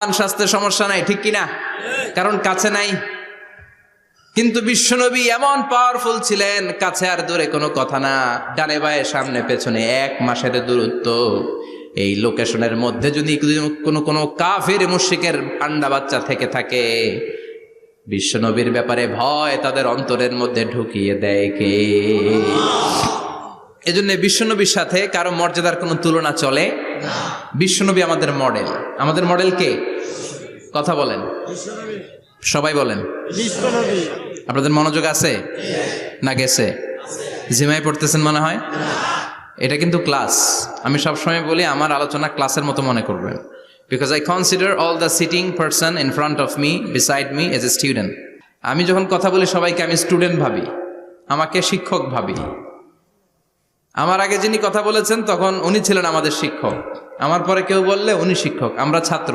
স্বাস্থ্যের সমস্যা নাই, ঠিক কিনা? কারণ কাছে নাই। কিন্তু বিশ্বনবী এমন পাওয়ারফুল ছিলেন, কাছে আর দূরে কোনো কথা না, ডানে বায়ে সামনে পেছনে 1 মাসের দূরত্ব। এই লোকেশনের মধ্যে যদি কোনো কাফির মুশরিকের আন্ডা বাচ্চা থেকে থাকে, বিশ্বনবীর ব্যাপারে ভয় তাদের অন্তরের মধ্যে ঢুকিয়ে দেয় কে? এজন্য বিশ্বনবীর সাথে কারো মর্যাদার কোনো তুলনা চলে না। বিশ্বনবী আমাদের মডেল। আমাদের মডেল কে? কথা বলেন, সবাই বলেন। আপনাদের মনোযোগ আছে না গেছে? জিমাই পড়তেছেন মনে হয়। এটা কিন্তু ক্লাস। আমি সবসময় বলি আমার আলোচনা ক্লাসের মতো মনে করবেন, because I consider all the sitting person in front of me beside me as a student. আমি যখন কথা বলি সবাইকে আমি স্টুডেন্ট ভাবি, আমাকে শিক্ষক ভাবি। আমার আগে যিনি কথা বলেছেন তখন উনি ছিলেন আমাদের শিক্ষক, আমার পরে কেউ বললে উনি শিক্ষক, আমরা ছাত্র।